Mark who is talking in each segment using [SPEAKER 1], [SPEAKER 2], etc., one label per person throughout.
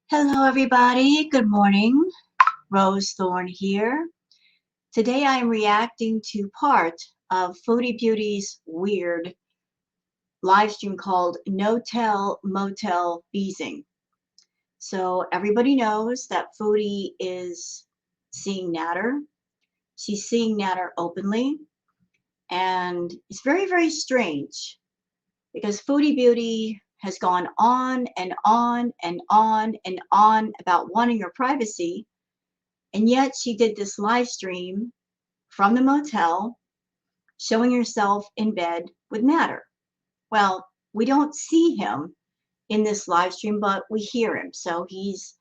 [SPEAKER 1] Hello, everybody. Good morning. Rose Thorn here. Today I am reacting to part of Foodie Beauty's weird live stream called No Tell Motel Beezing. So everybody knows that Foodie is seeing Natter. She's seeing Natter openly, and it's very, very strange because Foodie Beauty has gone on and on and on and on about wanting her privacy. And yet she did this live stream from the motel showing herself in bed with Natter. Well, we don't see him in this live stream, but we hear him. So he's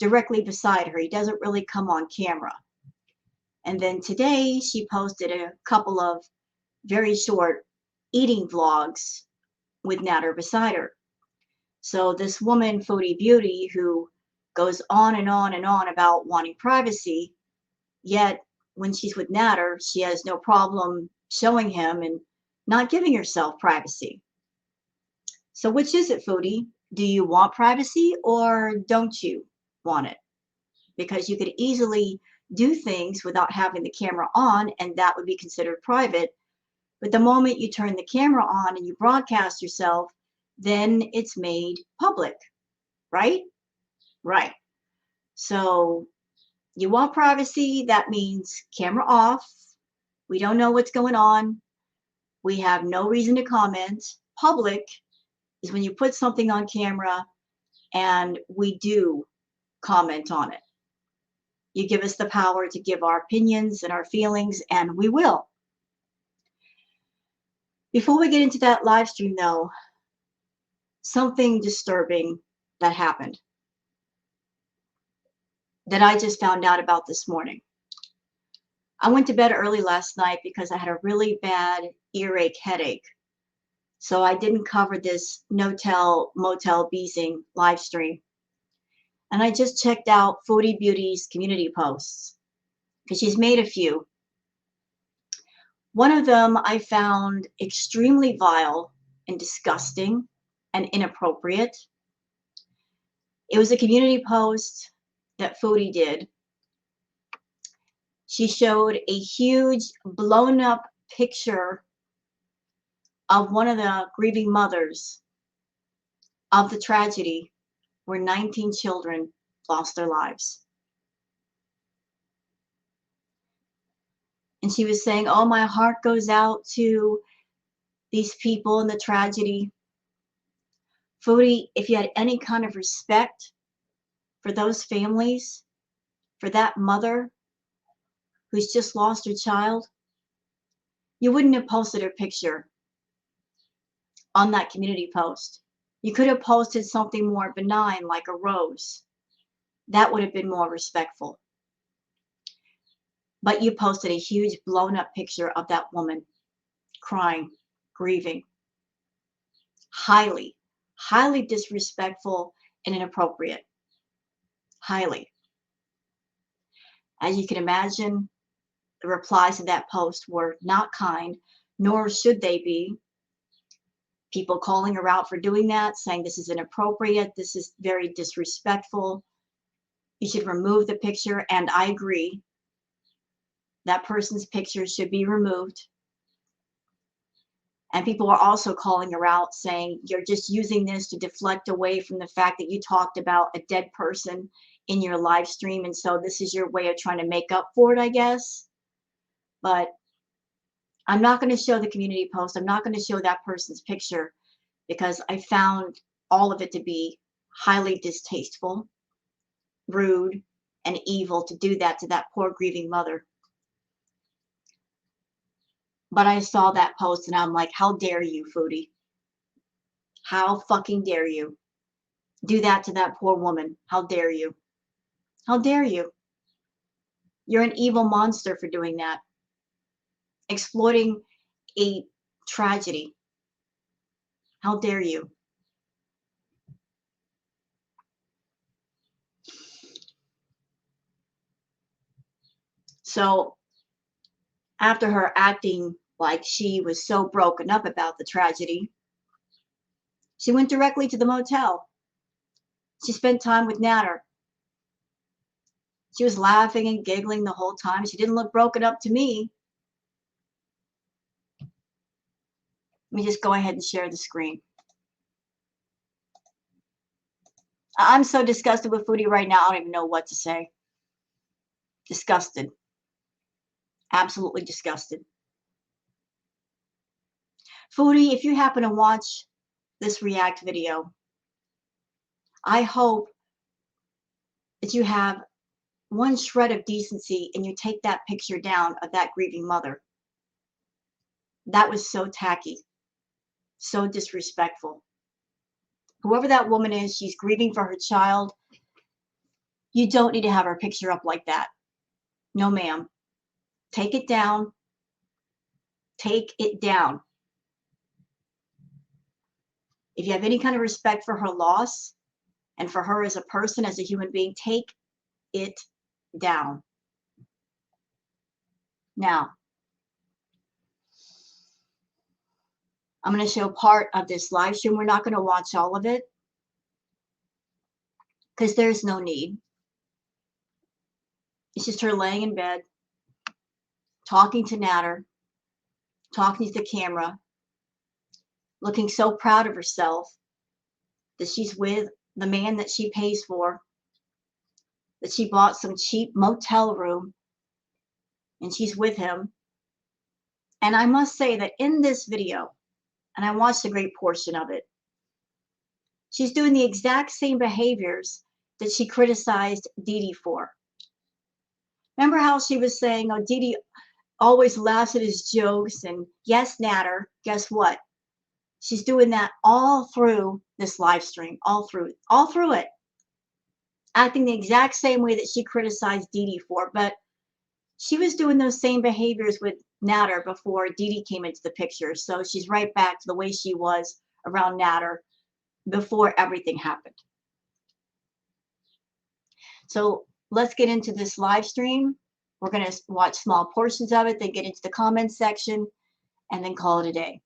[SPEAKER 1] directly beside her. He doesn't really come on camera. And then today she posted a couple of very short eating vlogs with Natter beside her. So this woman, Foodie Beauty, who goes on and on and on about wanting privacy, yet when she's with Natter, she has no problem showing him and not giving herself privacy. So which is it, Foodie? Do you want privacy or don't you want it? Because you could easily do things without having the camera on, and that would be considered private. But the moment you turn the camera on and you broadcast yourself, then it's made public, right? Right. So you want privacy, that means camera off. We don't know what's going on. We have no reason to comment. Public is when you put something on camera and we do comment on it. You give us the power to give our opinions and our feelings, and we will. Before we get into that live stream, though, something disturbing that happened that I just found out about this morning. I went to bed early last night because I had a really bad earache headache. So I didn't cover this no-tell motel Beezing live stream. And I just checked out Foodie Beauty's community posts because she's made a few. One of them I found extremely vile and disgusting and inappropriate. It was a community post that Foodie did. She showed a huge blown up picture of one of the grieving mothers of the tragedy where 19 children lost their lives. And she was saying, oh, my heart goes out to these people in the tragedy. Foodie, if you had any kind of respect for those families, for that mother who's just lost her child, you wouldn't have posted her picture on that community post. You could have posted something more benign like a rose. That would have been more respectful. But you posted a huge blown up picture of that woman crying, grieving. Highly, highly disrespectful and inappropriate. Highly. As you can imagine, the replies to that post were not kind, nor should they be. People calling her out for doing that, saying this is inappropriate, this is very disrespectful. You should remove the picture, and I agree. That person's picture should be removed. And people are also calling her out, saying you're just using this to deflect away from the fact that you talked about a dead person in your live stream, and so this is your way of trying to make up for it, I guess. But I'm not going to show the community post. I'm not going to show that person's picture because I found all of it to be highly distasteful, rude, and evil to do that to that poor grieving mother. But I saw that post and I'm like, how dare you, Foodie? How fucking dare you do that to that poor woman? How dare you? How dare you? You're an evil monster for doing that. Exploiting a tragedy. How dare you? So after her acting like she was so broken up about the tragedy, she went directly to the motel She spent time with Natter. She was laughing and giggling the whole time. She didn't look broken up to me. Let me just go ahead and share the screen. I'm so disgusted with Foodie right now. I don't even know what to say. Disgusted. Absolutely disgusted. Foodie, if you happen to watch this react video, I hope that you have one shred of decency and you take that picture down of that grieving mother. That was so tacky, so disrespectful. Whoever that woman is, she's grieving for her child. You don't need to have her picture up like that. No, ma'am. Take it down. Take it down. If you have any kind of respect for her loss and for her as a person, as a human being, take it down. Now, I'm going to show part of this live stream. We're not going to watch all of it because there's no need. It's just her laying in bed, talking to Natter, talking to the camera, looking so proud of herself that she's with the man that she pays for, that she bought some cheap motel room, and she's with him. And I must say that in this video, and I watched a great portion of it, she's doing the exact same behaviors that she criticized Dee Dee for. Remember how she was saying, oh, Dee Dee always laughs at his jokes, and yes, Natter, guess what? She's doing that all through this live stream, all through it. Acting the exact same way that she criticized Dee Dee for, but she was doing those same behaviors with Natter before Dee Dee came into the picture. So she's right back to the way she was around Natter before everything happened. So let's get into this live stream. We're going to watch small portions of it, then get into the comments section, and then call it a day.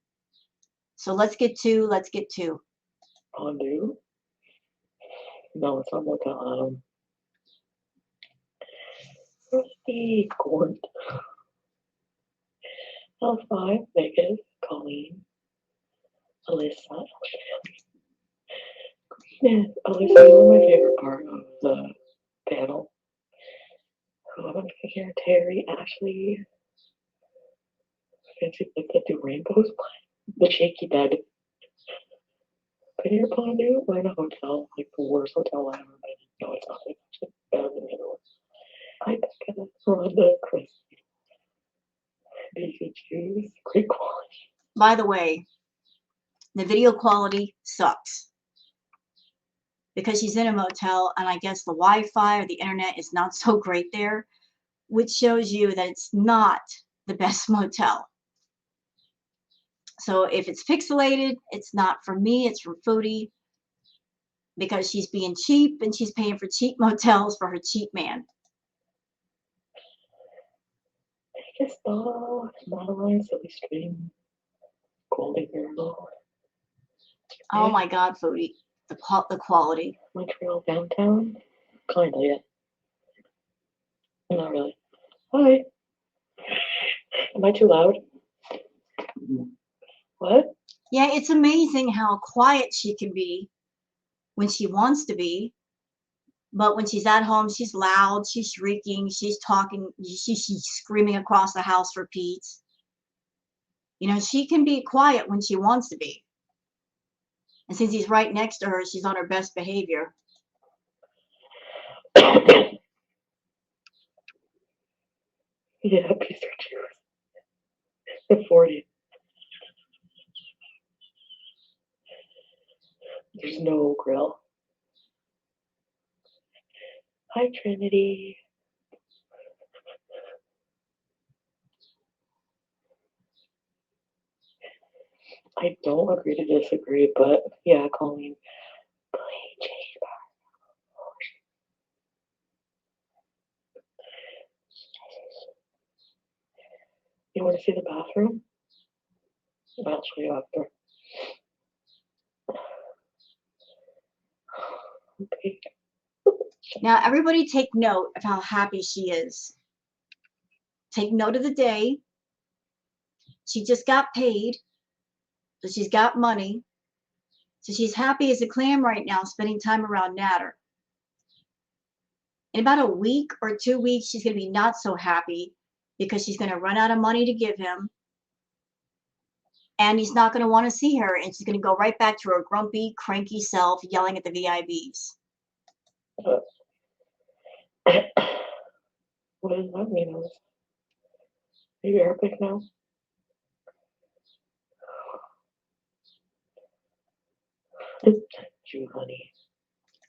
[SPEAKER 1] So let's get to.
[SPEAKER 2] Fondue? No, it's not motel. Rusty Court. L5, Vegas, Colleen, Alyssa. Yes, Alyssa, you were my favorite part of the panel. Who am I here? Terry, Ashley. Fancy like that do rainbows. The shaky bed. Paneer Fondue? We're in a hotel, like the worst hotel I've ever been in. No, it's not. It's actually better than the other one. I think it's Rhonda, Chris. Beezin juice, great quality.
[SPEAKER 1] By the way, the video quality sucks because she's in a motel, and I guess the Wi-Fi or the internet is not so great there, which shows you that it's not the best motel. So if it's pixelated, it's not from me, it's from Foodie, because she's being cheap and she's paying for cheap motels for her cheap man.
[SPEAKER 2] Vegas Ball, Madeline, Silly Stream, Golden Girl.
[SPEAKER 1] Oh my God, Foodie, the quality.
[SPEAKER 2] Montreal downtown? Kinda, yeah. Not really. Hi. Am I too loud? What?
[SPEAKER 1] Yeah, it's amazing how quiet she can be when she wants to be, but when she's at home, she's loud, she's shrieking, she's talking, she's screaming across the house for Pete. You know, she can be quiet when she wants to be. And since he's right next to her, she's on her best behavior.
[SPEAKER 2] Yeah, piece of juice. The 40. There's no grill. Hi, Trinity. I don't agree to disagree, but yeah, Colleen. You want to see the bathroom? I'll show you after. Okay.
[SPEAKER 1] Now, everybody take note of how happy she is. Take note of the day. She just got paid, so she's got money. So she's happy as a clam right now, spending time around Natter. In about a week or 2 weeks, she's going to be not so happy because she's going to run out of money to give him. And he's not going to want to see her, and she's going to go right back to her grumpy, cranky self, yelling at the VIBs.
[SPEAKER 2] What does that mean? Are you Arabic now? You, honey.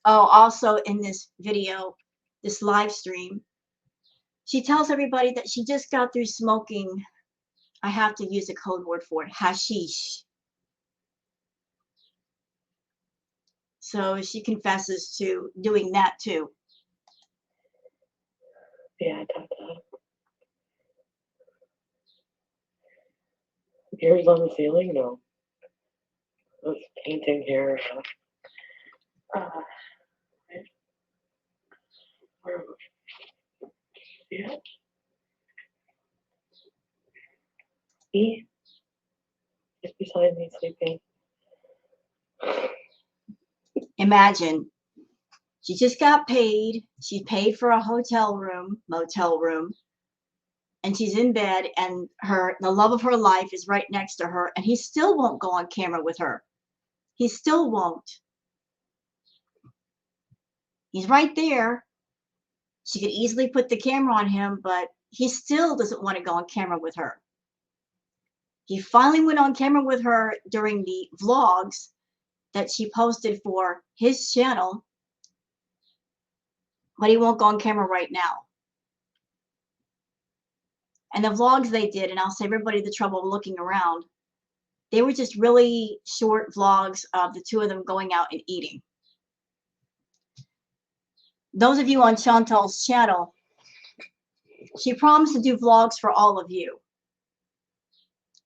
[SPEAKER 1] Oh, also in this video, this live stream, she tells everybody that she just got through smoking, I have to use a code word for it, hashish. So she confesses to doing that too.
[SPEAKER 2] Yeah, I thought that. Mirrors on the ceiling? No. I was painting here. Yeah. He is beside me sleeping.
[SPEAKER 1] Imagine, she just got paid. She paid for a hotel room, motel room, and she's in bed, and the love of her life is right next to her, and he still won't go on camera with her. He still won't. He's right there. She could easily put the camera on him, but he still doesn't want to go on camera with her. He finally went on camera with her during the vlogs that she posted for his channel, but he won't go on camera right now. And the vlogs they did, and I'll save everybody the trouble of looking around, they were just really short vlogs of the two of them going out and eating. Those of you on Chantal's channel, she promised to do vlogs for all of you,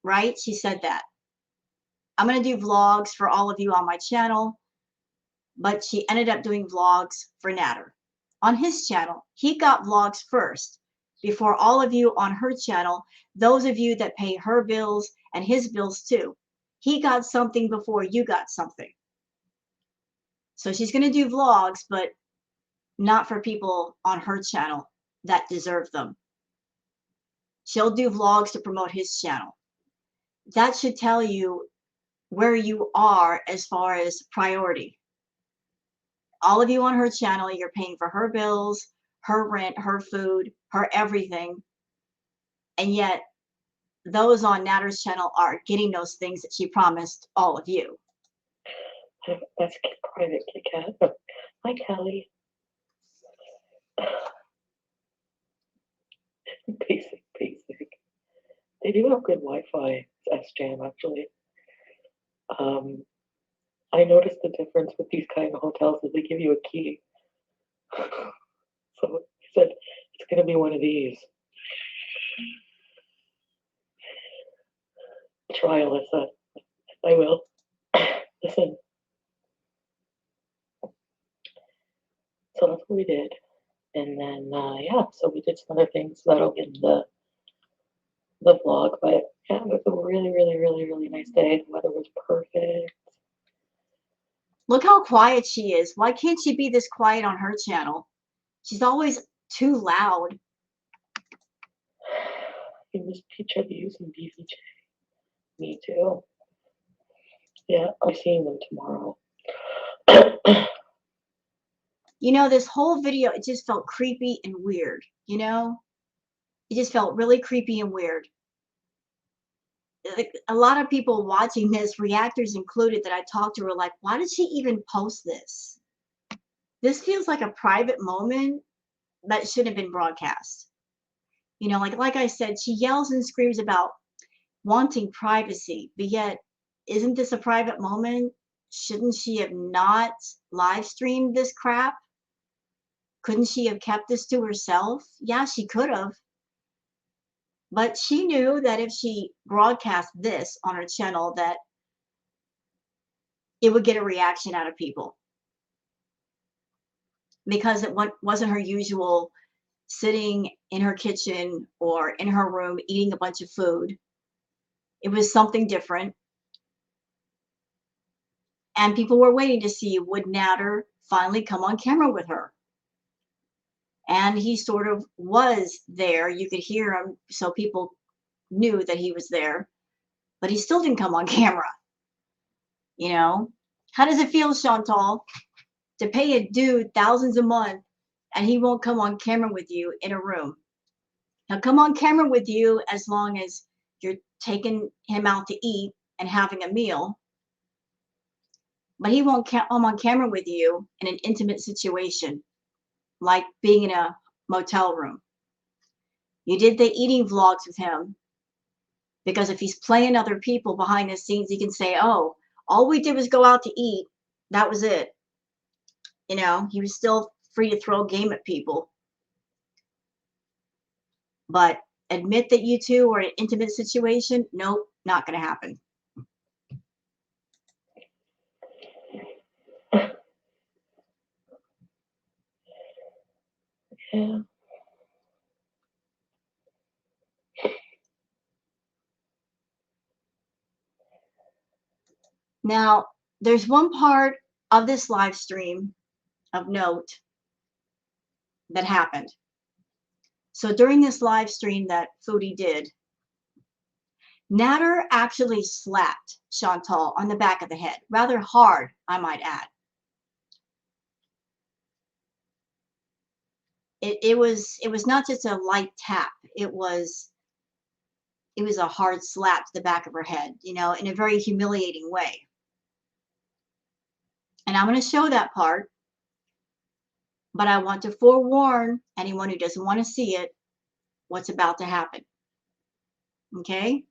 [SPEAKER 1] right? She said that. I'm going to do vlogs for all of you on my channel, but she ended up doing vlogs for Natter. On his channel, he got vlogs first before all of you on her channel, those of you that pay her bills and his bills too. He got something before you got something. So she's going to do vlogs, but not for people on her channel that deserve them. She'll do vlogs to promote his channel. That should tell you where you are as far as priority. All of you on her channel, you're paying for her bills, her rent, her food, her everything. And yet those on Natter's channel are getting those things that she promised all of you.
[SPEAKER 2] That's private Kit Kat. Hi, Kelly. Basic. They do have good Wi-Fi. It's SJM actually. I noticed the difference with these kind of hotels is they give you a key. So he said it's gonna be one of these. Try, Alyssa. I will. Listen. So that's what we did. And then yeah, so we did some other things that'll get in the vlog, but yeah, it was a really nice day. The weather was perfect.
[SPEAKER 1] Look how quiet she is. Why can't she be this quiet on her channel? She's always too loud.
[SPEAKER 2] In this picture, they're using BVJ. Me too. Yeah, I'm seeing them tomorrow.
[SPEAKER 1] You know, this whole video, it just felt creepy and weird, you know? It just felt really creepy and weird. Like, a lot of people watching this, reactors included, that I talked to were like, why did she even post this? This feels like a private moment that should have been broadcast. You know, like I said, she yells and screams about wanting privacy, but yet, isn't this a private moment? Shouldn't she have not live streamed this crap? Couldn't she have kept this to herself? Yeah, she could have. But she knew that if she broadcast this on her channel, that it would get a reaction out of people. because it wasn't her usual sitting in her kitchen or in her room eating a bunch of food. It was something different. And people were waiting to see, would Natter finally come on camera with her? And he sort of was there. You could hear him, so people knew that he was there, but he still didn't come on camera. You know, how does it feel, Chantal, to pay a dude thousands a month and he won't come on camera with you in a room? He'll come on camera with you as long as you're taking him out to eat and having a meal, but he won't come on camera with you in an intimate situation like being in a motel room. You did the eating vlogs with him because if he's playing other people behind the scenes, he can say, oh, all we did was go out to eat. That was it. You know, he was still free to throw a game at people. But admit that you two are in an intimate situation? Nope, not going to happen.
[SPEAKER 2] Yeah.
[SPEAKER 1] Now, there's one part of this live stream of note that happened. So during this live stream that Foodie did, Natter actually slapped Chantal on the back of the head, rather hard, I might add. It was not just a light tap. It was a hard slap to the back of her head, you know, in a very humiliating way. And I'm going to show that part, but I want to forewarn anyone who doesn't want to see it what's about to happen. Okay?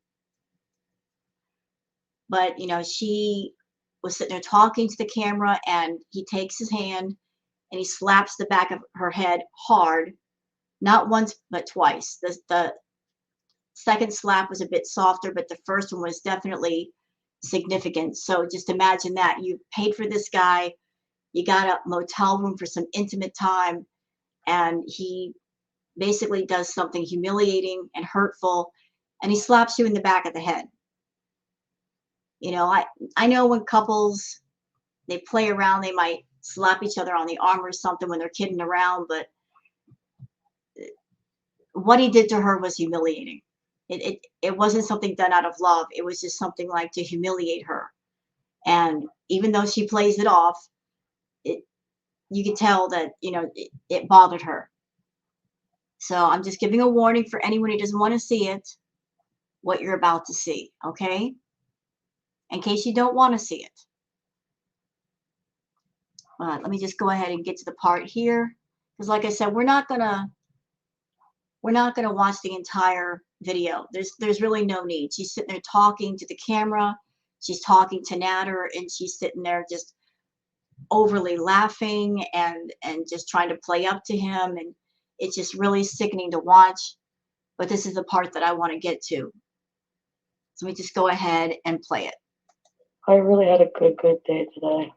[SPEAKER 1] But, you know, she was sitting there talking to the camera and he takes his hand and he slaps the back of her head hard, not once, but twice. The second slap was a bit softer, but the first one was definitely significant. So just imagine that. You paid for this guy, you got a motel room for some intimate time, and he basically does something humiliating and hurtful, and he slaps you in the back of the head. You know, I know when couples, they play around, they might slap each other on the arm or something when they're kidding around, but what he did to her was humiliating. It wasn't something done out of love. It was just something like to humiliate her. And even though she plays it off, you could tell that, you know, it bothered her. So I'm just giving a warning for anyone who doesn't want to see it, what you're about to see, okay? In case you don't want to see it. Let me just go ahead and get to the part here. Because like I said, we're not gonna watch the entire video. There's really no need. She's sitting there talking to the camera. She's talking to Natter, and she's sitting there just overly laughing and just trying to play up to him, and it's just really sickening to watch. But this is the part that I want to get to. So let me just go ahead and play it.
[SPEAKER 2] I really had a good day today.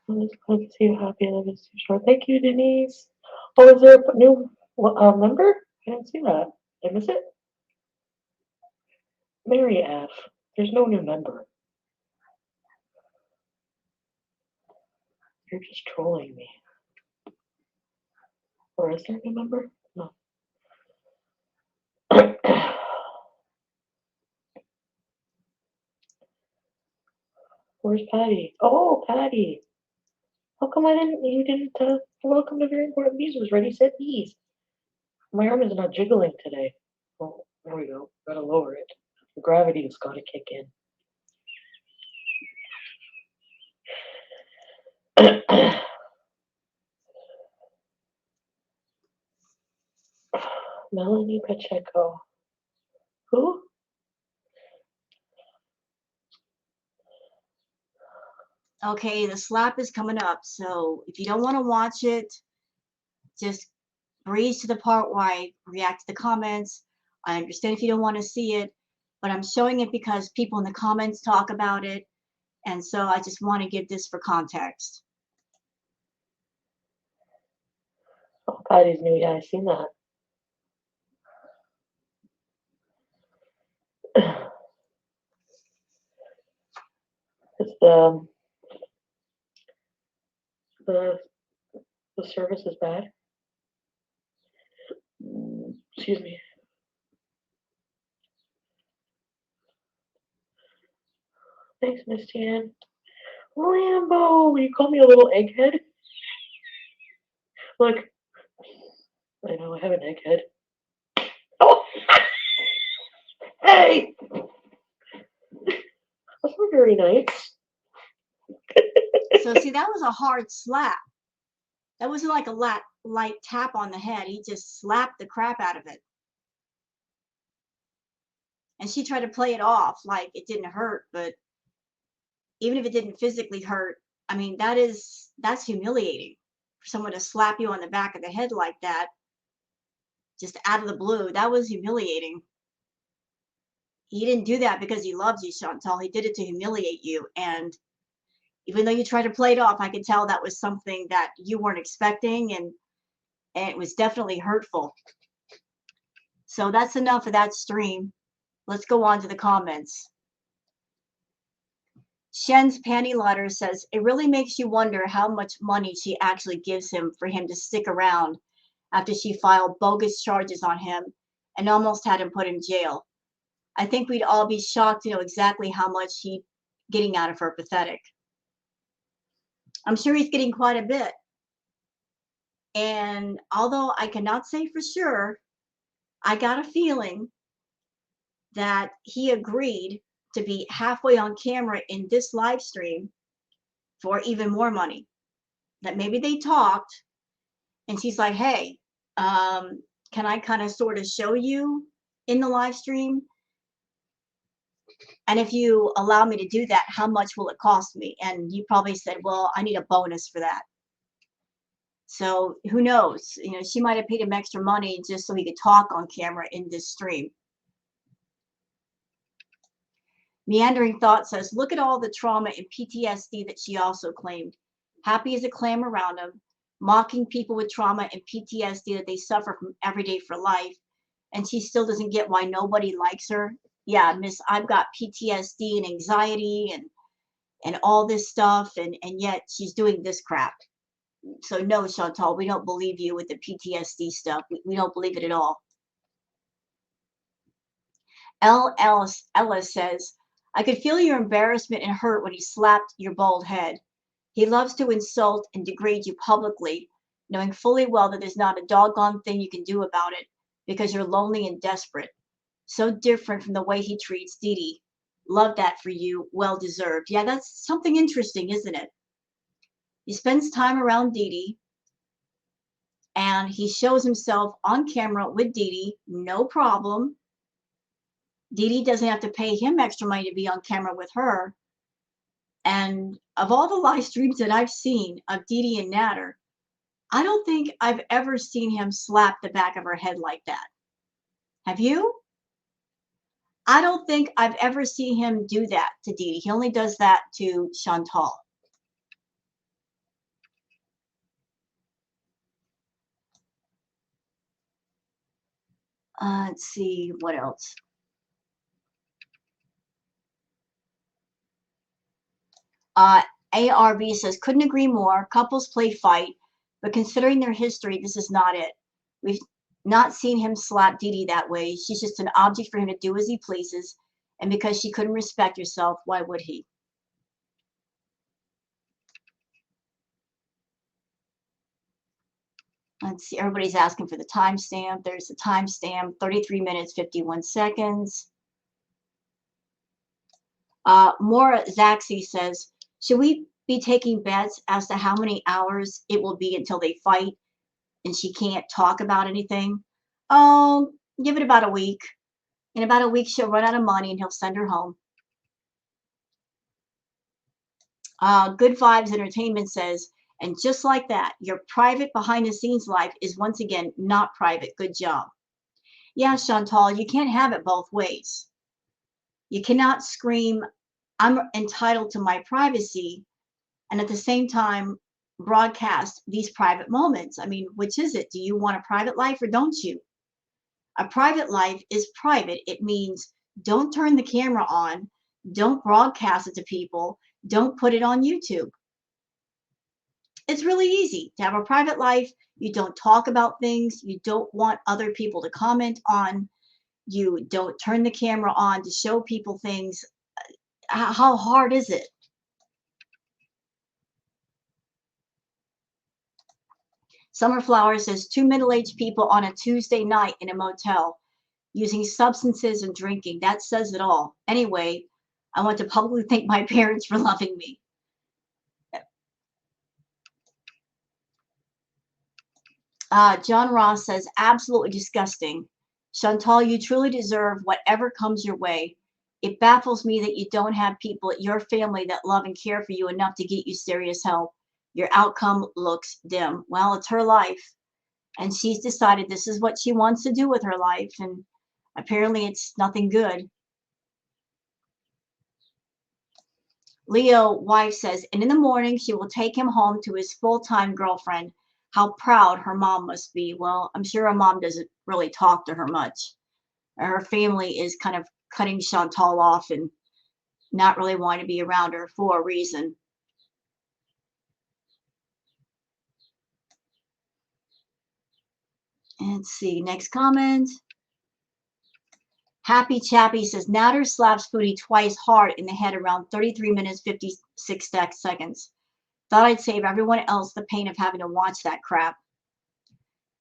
[SPEAKER 2] I'm just glad to see you happy. Life is too short. Thank you, Denise. Oh, is there a new member? I didn't see that. Did I miss it? Mary F. There's no new member. You're just trolling me. Or is there a new member? No. Where's Patty? Oh, Patty. How come you didn't, welcome to Very Important Bees was ready, said bees. My arm is not jiggling today. Oh, there we go. Gotta lower it. The gravity has got to kick in. Melanie Pacheco. Who?
[SPEAKER 1] Okay, the slap is coming up. So if you don't want to watch it, just breeze to the part where I react to the comments. I understand if you don't want to see it, but I'm showing it because people in the comments talk about it. And so I just want to give this for context.
[SPEAKER 2] Oh, Patty's new. Yeah, I seen that. It's the the service is bad. Excuse me. Thanks, Miss Tan. Lambo, you call me a little egghead? Look, I know I have an egghead. Oh, hey, that's not very nice.
[SPEAKER 1] So see, that was a hard slap. That wasn't like a light tap on the head. He just slapped the crap out of it. And she tried to play it off like it didn't hurt, but even if it didn't physically hurt, I mean, that's humiliating for someone to slap you on the back of the head like that, just out of the blue. That was humiliating. He didn't do that because he loves you, Chantal. He did it to humiliate you. And even though you tried to play it off, I could tell that was something that you weren't expecting, and it was definitely hurtful. So that's enough of that stream. Let's go on to the comments. Shen's panty letter says, it really makes you wonder how much money she actually gives him for him to stick around after she filed bogus charges on him and almost had him put in jail. I think we'd all be shocked to know exactly how much he's getting out of her. Pathetic. I'm sure he's getting quite a bit. And although I cannot say for sure, I got a feeling that he agreed to be halfway on camera in this live stream for even more money. That maybe they talked and she's like, hey, can I kind of sort of show you in the live stream? And if you allow me to do that, how much will it cost me? And you probably said, well, I need a bonus for that. So who knows? You know, she might have paid him extra money just so he could talk on camera in this stream. Meandering Thought says, look at all the trauma and PTSD that she also claimed. Happy as a clam around him, mocking people with trauma and PTSD that they suffer from every day for life. And she still doesn't get why nobody likes her. Yeah, miss, I've got PTSD and anxiety and all this stuff, and yet she's doing this crap. So no, Chantal, we don't believe you with the PTSD stuff. We don't believe it at all. Ellis says, I could feel your embarrassment and hurt when he slapped your bald head. He loves to insult and degrade you publicly, knowing fully well that there's not a doggone thing you can do about it because you're lonely and desperate. So different from the way he treats Dee Dee. Love that for you. Well deserved. Yeah, that's something interesting, isn't it? He spends time around Dee Dee, and he shows himself on camera with Dee Dee, no problem. Dee Dee doesn't have to pay him extra money to be on camera with her. And of all the live streams that I've seen of Dee Dee and Natter, I don't think I've ever seen him slap the back of her head like that. Have you? I don't think I've ever seen him do that to Dee Dee. He only does that to Chantal. Let's see what else. ARB says, couldn't agree more. Couples play fight, but considering their history, this is not it. We've not seen him slap Dee Dee that way. She's just an object for him to do as he pleases. And because she couldn't respect herself, why would he? Let's see. Everybody's asking for the timestamp. There's the timestamp, 33 minutes, 51 seconds. Maura Zaxi says, should we be taking bets as to how many hours it will be until they fight and she can't talk about anything? Oh, give it about a week. In about a week, she'll run out of money and he'll send her home. Good Vibes Entertainment says, and just like that, your private behind the scenes life is once again not private. Good job. Yeah, Chantal, you can't have it both ways. You cannot scream, I'm entitled to my privacy and at the same time broadcast these private moments. I mean, which is it? Do you want a private life or don't you? A private life is private. It means don't turn the camera on, don't broadcast it to people, don't put it on YouTube. It's really easy to have a private life. You don't talk about things you don't want other people to comment on. You don't turn the camera on to show people things. How hard is it? Summerflower says two middle-aged people on a Tuesday night in a motel using substances and drinking. That says it all. Anyway, I want to publicly thank my parents for loving me. John Ross says, absolutely disgusting. Chantal, you truly deserve whatever comes your way. It baffles me that you don't have people at your family that love and care for you enough to get you serious help. Your outcome looks dim. Well, it's her life, and she's decided this is what she wants to do with her life, and apparently it's nothing good. Leo wife says, and in the morning she will take him home to his full-time girlfriend. How proud her mom must be. Well, I'm sure her mom doesn't really talk to her much. Her family is kind of cutting Chantal off and not really wanting to be around her for a reason. And let's see, next comment. Happy Chappy says, Natter slaps Foodie twice hard in the head around 33 minutes 56 seconds. Thought I'd save everyone else the pain of having to watch that crap.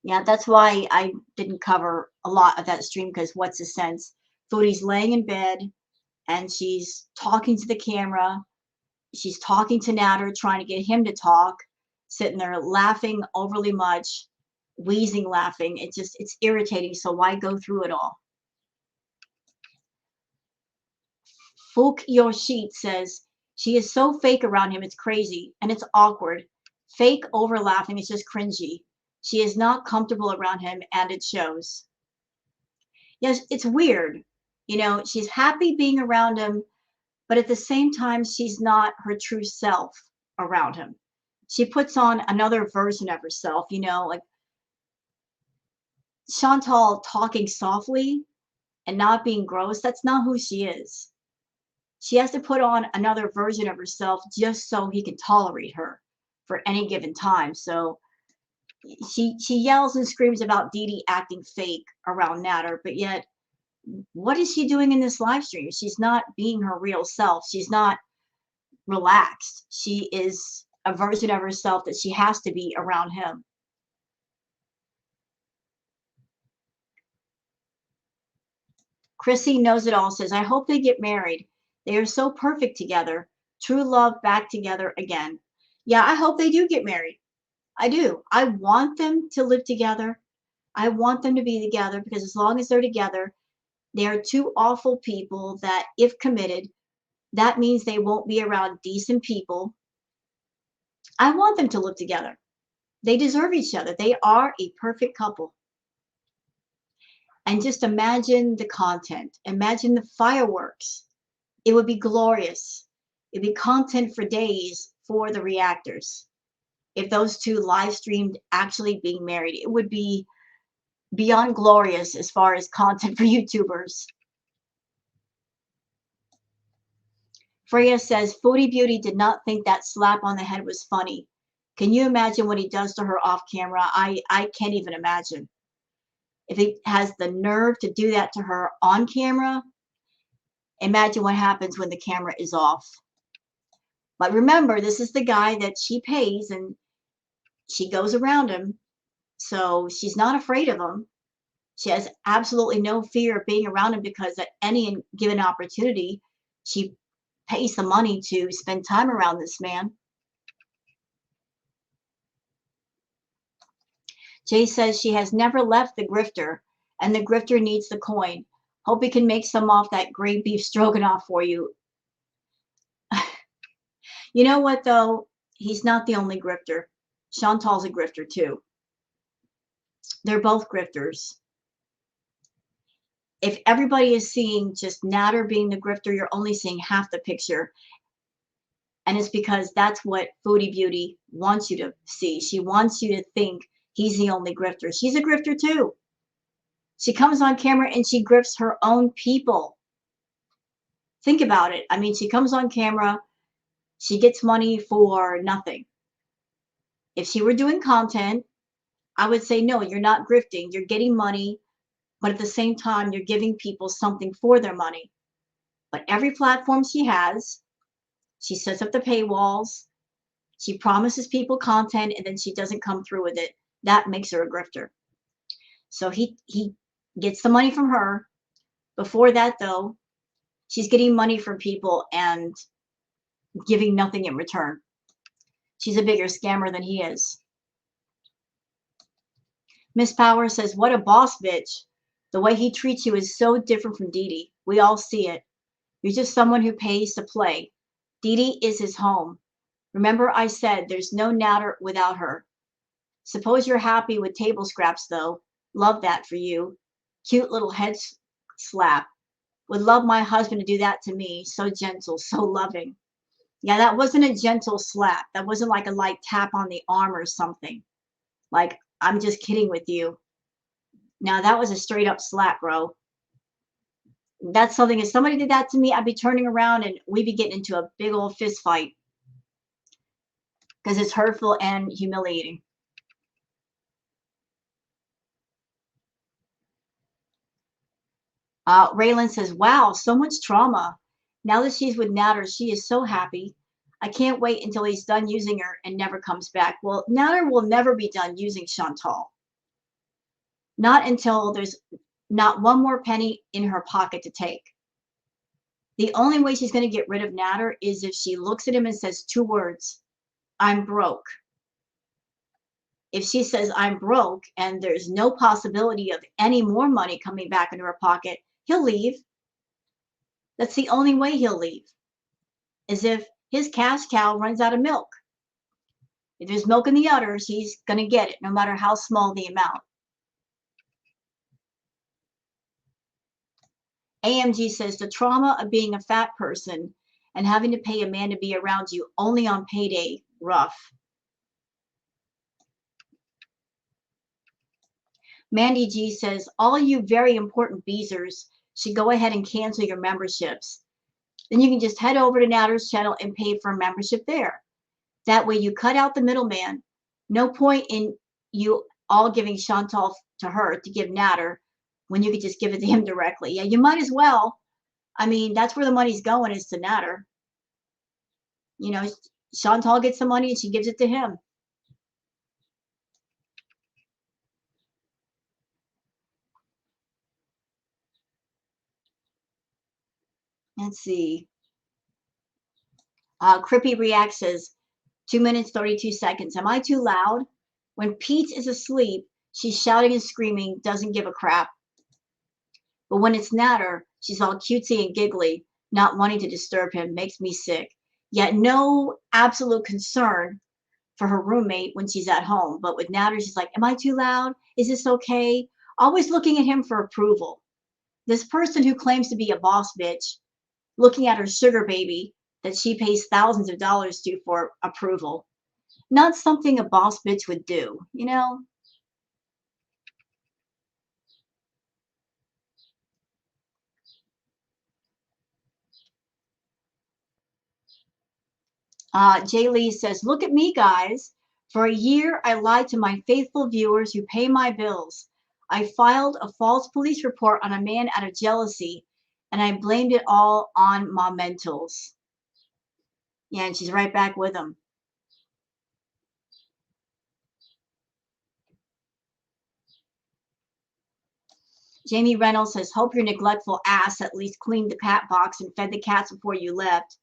[SPEAKER 1] Yeah, that's why I didn't cover a lot of that stream, because what's the sense? Foodie's laying in bed and she's talking to the camera. She's talking to Natter, trying to get him to talk, sitting there laughing overly much, wheezing laughing. It's irritating. So why go through it all? Fook Your Sheet says, she is so fake around him, it's crazy, and it's awkward. Fake over laughing is just cringy. She is not comfortable around him, and it shows. Yes, it's weird. You know, she's happy being around him, but at the same time, she's not her true self around him. She puts on another version of herself, you know, like Chantal talking softly and not being gross. That's not who she is. She has to put on another version of herself just so he can tolerate her for any given time. So she yells and screams about Dee Dee acting fake around Natter, but yet what is she doing in this live stream? She's not being her real self. She's not relaxed. She is a version of herself that she has to be around him. Chrissy Knows It All says, I hope they get married. They are so perfect together. True love back together again. Yeah, I hope they do get married. I do. I want them to live together. I want them to be together, because as long as they're together, they are two awful people that, if committed, that means they won't be around decent people. I want them to live together. They deserve each other. They are a perfect couple. And just imagine the content. Imagine the fireworks. It would be glorious. It'd be content for days for the reactors. If those two live streamed actually being married, it would be beyond glorious as far as content for YouTubers. Freya says, Foodie Beauty did not think that slap on the head was funny. Can you imagine what he does to her off camera? I can't even imagine. If he has the nerve to do that to her on camera, imagine what happens when the camera is off. But remember, this is the guy that she pays and she goes around him. So she's not afraid of him. She has absolutely no fear of being around him, because at any given opportunity, she pays the money to spend time around this man. Jay says she has never left the grifter, and the grifter needs the coin. Hope he can make some off that great beef stroganoff for you. You know what, though? He's not the only grifter. Chantal's a grifter, too. They're both grifters. If everybody is seeing just Natter being the grifter, you're only seeing half the picture. And it's because that's what Foodie Beauty wants you to see. She wants you to think he's the only grifter. She's a grifter too. She comes on camera and she grifts her own people. Think about it. I mean, she comes on camera, she gets money for nothing. If she were doing content, I would say, no, you're not grifting. You're getting money, but at the same time, you're giving people something for their money. But every platform she has, she sets up the paywalls, she promises people content, and then she doesn't come through with it. That makes her a grifter. So he gets the money from her. Before that, though, she's getting money from people and giving nothing in return. She's a bigger scammer than he is. Miss Power says, what a boss bitch. The way he treats you is so different from Dee Dee. We all see it. You're just someone who pays to play. Dee Dee is his home. Remember I said there's no Natter without her. Suppose you're happy with table scraps, though. Love that for you. Cute little head slap. Would love my husband to do that to me. So gentle, so loving. Yeah, that wasn't a gentle slap. That wasn't like a light tap on the arm or something. Like, I'm just kidding with you. Now, that was a straight up slap, bro. That's something, if somebody did that to me, I'd be turning around and we'd be getting into a big old fist fight. Because it's hurtful and humiliating. Raylan says, wow, so much trauma. Now that she's with Natter, she is so happy. I can't wait until he's done using her and never comes back. Well, Natter will never be done using Chantal. Not until there's not one more penny in her pocket to take. The only way she's going to get rid of Natter is if she looks at him and says 2 words, I'm broke. If she says I'm broke and there's no possibility of any more money coming back into her pocket, he'll leave. That's the only way he'll leave, is if his cash cow runs out of milk. If there's milk in the udders, he's going to get it, no matter how small the amount. AMG says the trauma of being a fat person and having to pay a man to be around you only on payday, rough. Mandy G says, all you very important Beezers should go ahead and cancel your memberships. Then you can just head over to Natter's channel and pay for a membership there. That way you cut out the middleman. No point in you all giving Chantal to her to give Natter when you could just give it to him directly. Yeah, you might as well. I mean, that's where the money's going, is to Natter. You know, Chantal gets the money and she gives it to him. Let's see. Crippy React says, 2 minutes, 32 seconds. Am I too loud? When Pete is asleep, she's shouting and screaming, doesn't give a crap. But when it's Natter, she's all cutesy and giggly, not wanting to disturb him, makes me sick. Yet no absolute concern for her roommate when she's at home. But with Natter, she's like, am I too loud? Is this okay? Always looking at him for approval. This person who claims to be a boss bitch, looking at her sugar baby that she pays thousands of dollars to for approval. Not something a boss bitch would do, you know? Jay Lee says, look at me, guys. For a year, I lied to my faithful viewers who pay my bills. I filed a false police report on a man out of jealousy, and I blamed it all on my mentals. Yeah, and she's right back with him. Jamie Reynolds says, hope your neglectful ass at least cleaned the cat box and fed the cats before you left.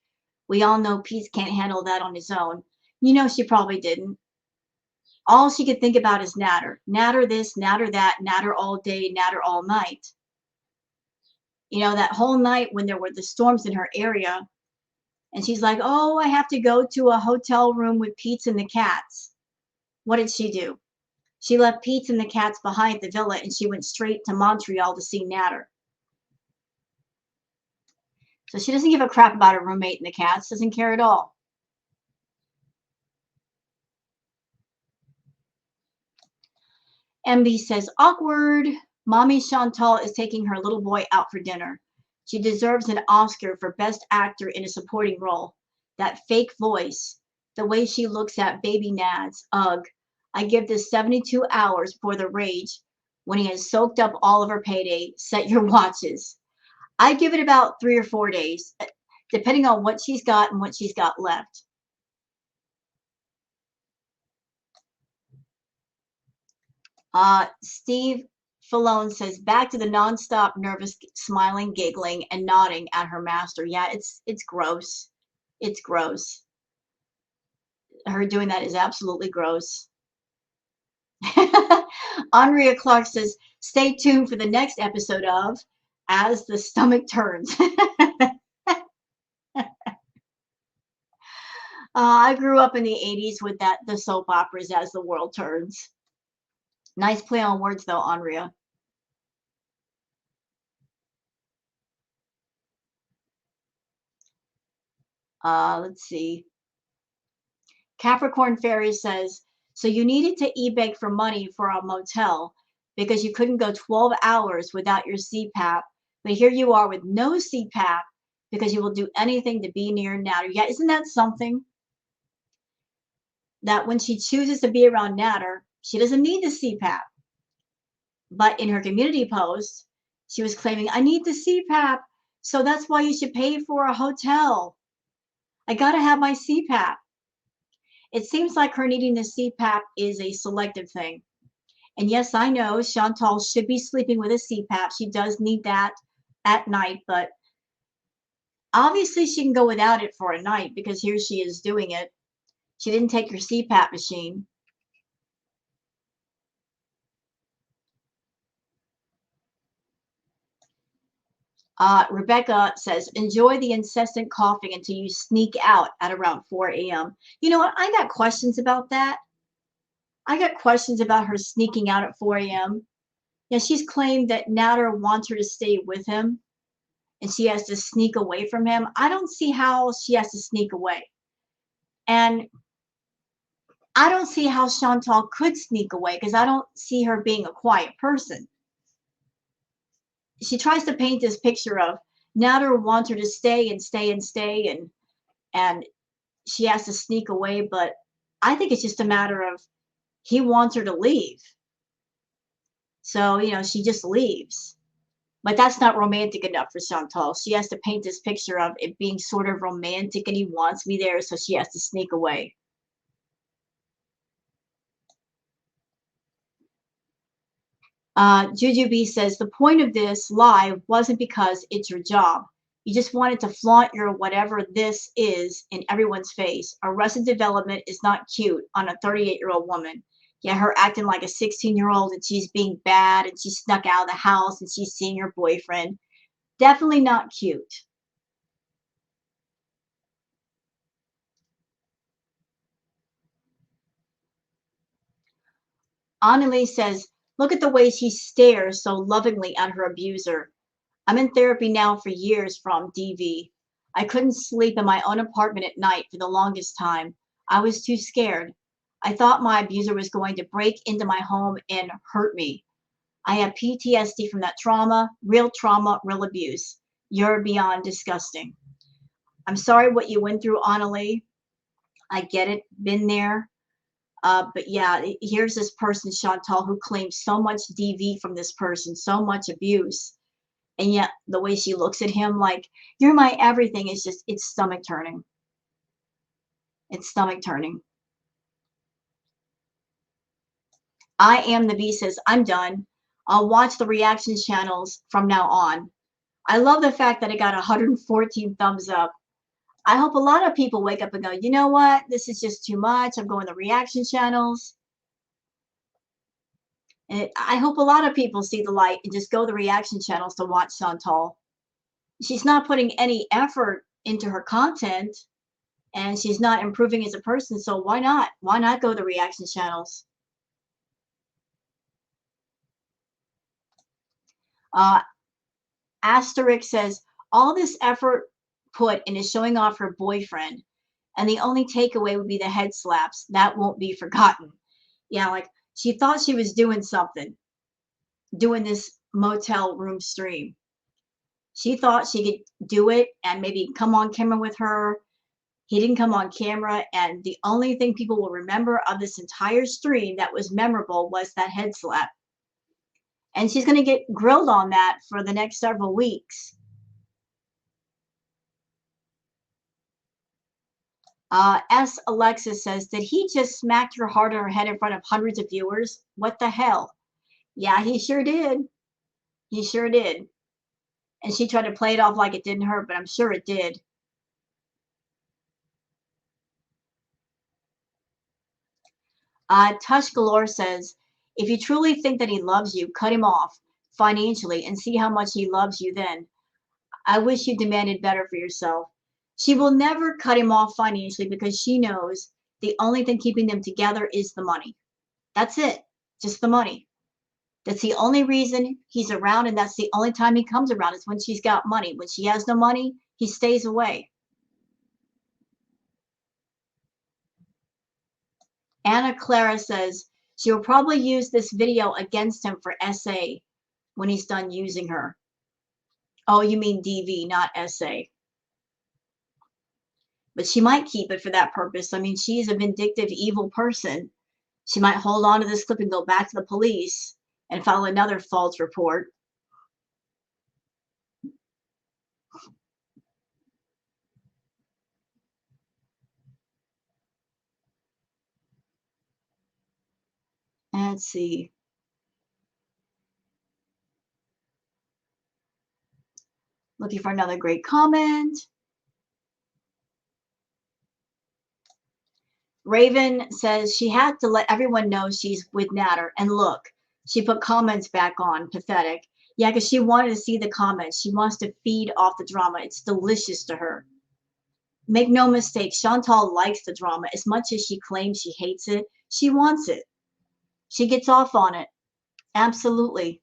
[SPEAKER 1] We all know Pete can't handle that on his own. You know she probably didn't. All she could think about is Natter. Natter this, Natter that, Natter all day, Natter all night. You know, that whole night when there were the storms in her area, and she's like, oh, I have to go to a hotel room with Pete and the cats. What did she do? She left Pete and the cats behind at the villa, and she went straight to Montreal to see Natter. So she doesn't give a crap about her roommate and the cats, doesn't care at all. MB says, awkward. Mommy Chantal is taking her little boy out for dinner. She deserves an Oscar for Best Actor in a Supporting Role. That fake voice, the way she looks at baby Nads, ugh. I give this 72 hours for the rage when he has soaked up all of her payday. Set your watches. I give it about 3 or 4 days, depending on what she's got and what she's got left. Steve Falone says, back to the nonstop nervous smiling, giggling, and nodding at her master. Yeah, it's gross. It's gross. Her doing that is absolutely gross. Andrea Clark says, stay tuned for the next episode of As the Stomach Turns. I grew up in the 80s with the soap operas As the World Turns. Nice play on words, though, Andrea. Let's see. Capricorn Fairy says, so you needed to e-beg for money for a motel because you couldn't go 12 hours without your CPAP, but here you are with no CPAP because you will do anything to be near Natter. Yeah, isn't that something? That when she chooses to be around Natter, she doesn't need the CPAP. But in her community post, she was claiming, I need the CPAP, so that's why you should pay for a hotel. I gotta have my CPAP. It seems like her needing the CPAP is a selective thing. And yes, I know Chantal should be sleeping with a CPAP. She does need that at night, but obviously she can go without it for a night because here she is doing it. She didn't take her CPAP machine. Rebecca says, enjoy the incessant coughing until you sneak out at around 4 a.m. You know what? I got questions about that. I got questions about her sneaking out at 4 a.m. Yeah, she's claimed that Natter wants her to stay with him and she has to sneak away from him. I don't see how she has to sneak away. And I don't see how Chantal could sneak away because I don't see her being a quiet person. She tries to paint this picture of Natter wants her to stay and stay and stay and she has to sneak away, but I think it's just a matter of he wants her to leave. So, she just leaves. But that's not romantic enough for Chantal. She has to paint this picture of it being sort of romantic and he wants me there, so she has to sneak away. Juju B says, the point of this live wasn't because it's your job. You just wanted to flaunt your whatever this is in everyone's face. Arrested Development is not cute on a 38-year-old woman. Yeah, her acting like a 16-year-old and she's being bad and she snuck out of the house and she's seeing her boyfriend. Definitely not cute. Annalise says, look at the way she stares so lovingly at her abuser. I'm in therapy now for years from DV. I couldn't sleep in my own apartment at night for the longest time. I was too scared. I thought my abuser was going to break into my home and hurt me. I have PTSD from that trauma, real abuse. You're beyond disgusting. I'm sorry what you went through, Annalie. I get it, been there. But yeah, here's this person, Chantal, who claims so much DV from this person, so much abuse. And yet the way she looks at him like, you're my everything, is just, it's stomach turning. It's stomach turning. I am the bee says, I'm done. I'll watch the reaction channels from now on. I love the fact that it got 114 thumbs up. I hope a lot of people wake up and go, you know what? This is just too much. I'm going to reaction channels. And I hope a lot of people see the light and just go to the reaction channels to watch Chantal. She's not putting any effort into her content and she's not improving as a person. So why not? Why not go to the reaction channels? Uh, Asterisk says, all this effort put and is showing off her boyfriend. And the only takeaway would be the head slaps. That won't be forgotten. Yeah, like she thought she was doing something, doing this motel room stream. She thought she could do it and maybe come on camera with her. He didn't come on camera. And the only thing people will remember of this entire stream that was memorable was that head slap. And she's going to get grilled on that for the next several weeks. S. Alexis says, did he just smack your heart on her head in front of hundreds of viewers? What the hell? Yeah, he sure did. He sure did. And she tried to play it off like it didn't hurt, but I'm sure it did. Tush Galore says, if you truly think that he loves you, cut him off financially and see how much he loves you then. I wish you demanded better for yourself. She will never cut him off financially because she knows the only thing keeping them together is the money. That's it. Just the money. That's the only reason he's around, and that's the only time he comes around is when she's got money. When she has no money, he stays away. Anna Clara says she will probably use this video against him for SA when he's done using her. Oh, you mean DV, not SA. But she might keep it for that purpose. I mean, she's a vindictive, evil person. She might hold on to this clip and go back to the police and file another false report. Let's see. Looking for another great comment. Raven says she had to let everyone know she's with Natter. And look, she put comments back on. Pathetic. Yeah, because she wanted to see the comments. She wants to feed off the drama. It's delicious to her. Make no mistake, Chantal likes the drama. As much as she claims she hates it, she wants it. She gets off on it. Absolutely.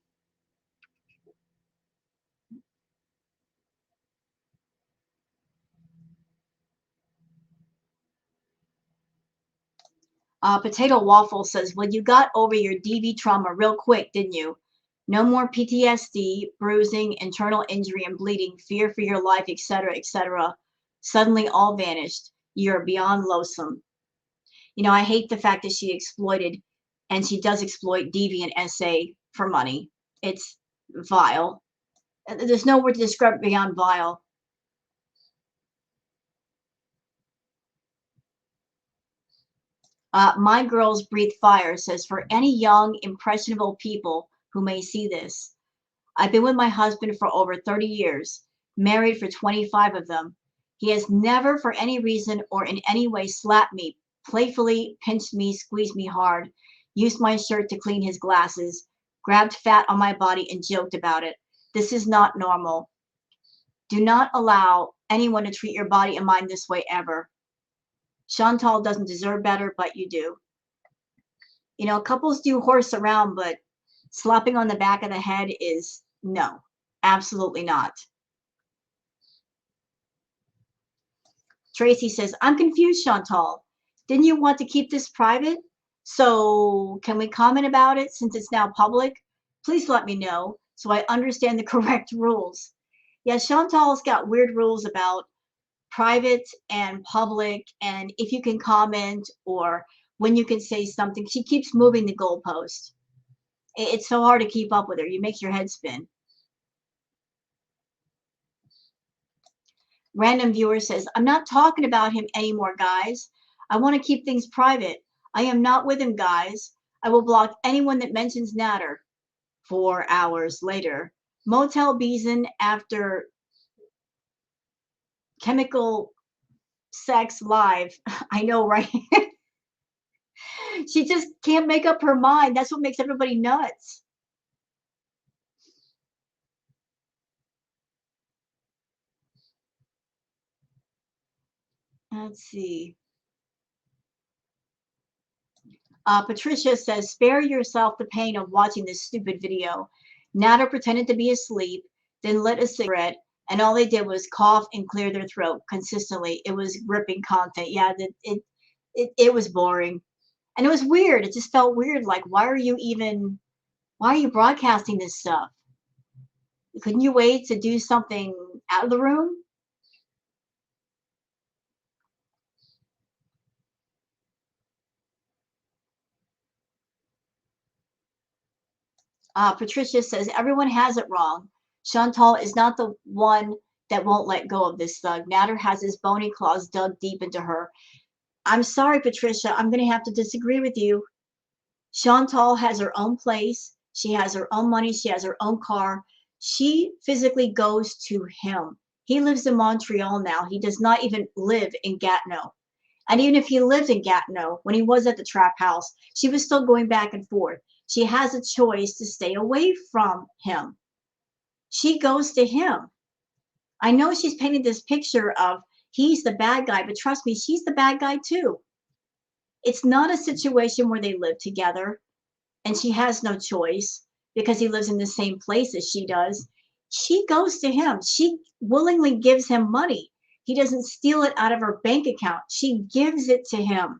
[SPEAKER 1] Potato Waffle says, well, you got over your DV trauma real quick, didn't you? No more PTSD, bruising, internal injury and bleeding, fear for your life, etc., etc. Suddenly all vanished. You're beyond loathsome. You know, I hate the fact that she exploited, and she does exploit DV and SA for money. It's vile. There's no word to describe it beyond vile. My Girls Breathe Fire says, for any young, impressionable people who may see this, I've been with my husband for over 30 years, married for 25 of them. He has never, for any reason or in any way, slapped me, playfully pinched me, squeezed me hard, used my shirt to clean his glasses, grabbed fat on my body, and joked about it. This is not normal. Do not allow anyone to treat your body and mind this way ever. Chantal doesn't deserve better, but you do. You know, couples do horse around, but slapping on the back of the head is no, absolutely not. Tracy says, I'm confused, Chantal. Didn't you want to keep this private? So can we comment about it since it's now public? Please let me know so I understand the correct rules. Yeah, Chantal's got weird rules about private and public, and if you can comment or when you can say something. She keeps moving the goalpost. It's so hard to keep up with her. You make your head spin. Random viewer says, I'm not talking about him anymore, guys. I want to keep things private. I am not with him, guys. I will block anyone that mentions Natter. 4 hours later, Motel Beezin after chemical sex live. I know, right? She just can't make up her mind. That's what makes everybody nuts. Let's see. Patricia says, spare yourself the pain of watching this stupid video. Natter pretended to be asleep, then lit a cigarette, and all they did was cough and clear their throat consistently. It was gripping content. Yeah, it was boring. And it was weird. It just felt weird. Like, why are you broadcasting this stuff? Couldn't you wait to do something out of the room? Patricia says, everyone has it wrong. Chantal is not the one that won't let go of this thug. Natter has his bony claws dug deep into her. I'm sorry, Patricia. I'm going to have to disagree with you. Chantal has her own place. She has her own money. She has her own car. She physically goes to him. He lives in Montreal now. He does not even live in Gatineau. And even if he lived in Gatineau, when he was at the trap house, she was still going back and forth. She has a choice to stay away from him. She goes to him. I know she's painting this picture of he's the bad guy, but trust me, she's the bad guy too. It's not a situation where they live together and she has no choice because he lives in the same place as she does. She goes to him. She willingly gives him money. He doesn't steal it out of her bank account. She gives it to him.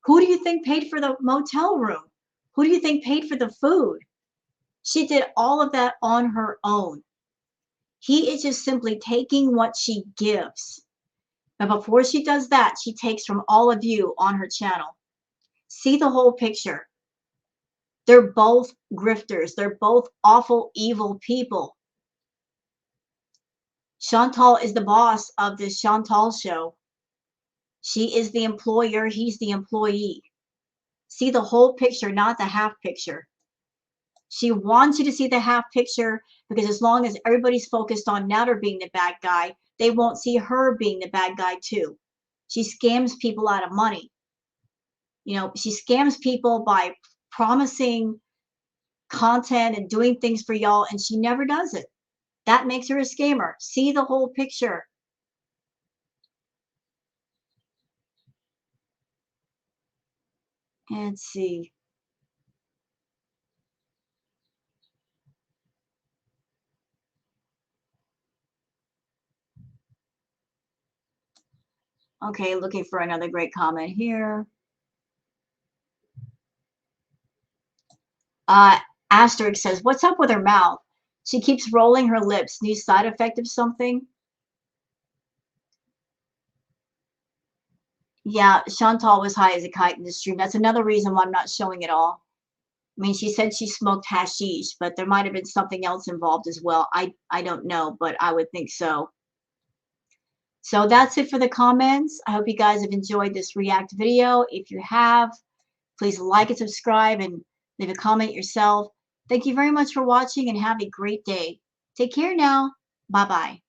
[SPEAKER 1] Who do you think paid for the motel room? Who do you think paid for the food? She did all of that on her own. He is just simply taking what she gives. But before she does that, she takes from all of you on her channel. See the whole picture. They're both grifters. They're both awful, evil people. Chantal is the boss of this Chantal show. She is the employer. He's the employee. See the whole picture, not the half picture. She wants you to see the half picture because as long as everybody's focused on Natter being the bad guy, they won't see her being the bad guy too. She scams people out of money. You know, she scams people by promising content and doing things for y'all, and she never does it. That makes her a scammer. See the whole picture. Let's see. Okay, looking for another great comment here. Uh, Asterisk says, what's up with her mouth? She keeps rolling her lips. New side effect of something? Yeah, Chantal was high as a kite in the stream. That's another reason why I'm not showing it all. I mean, she said she smoked hashish, but there might have been something else involved as well. I don't know, but I would think so. So that's it for the comments. I hope you guys have enjoyed this react video. If you have, please like and subscribe and leave a comment yourself. Thank you very much for watching and have a great day. Take care now. Bye-bye.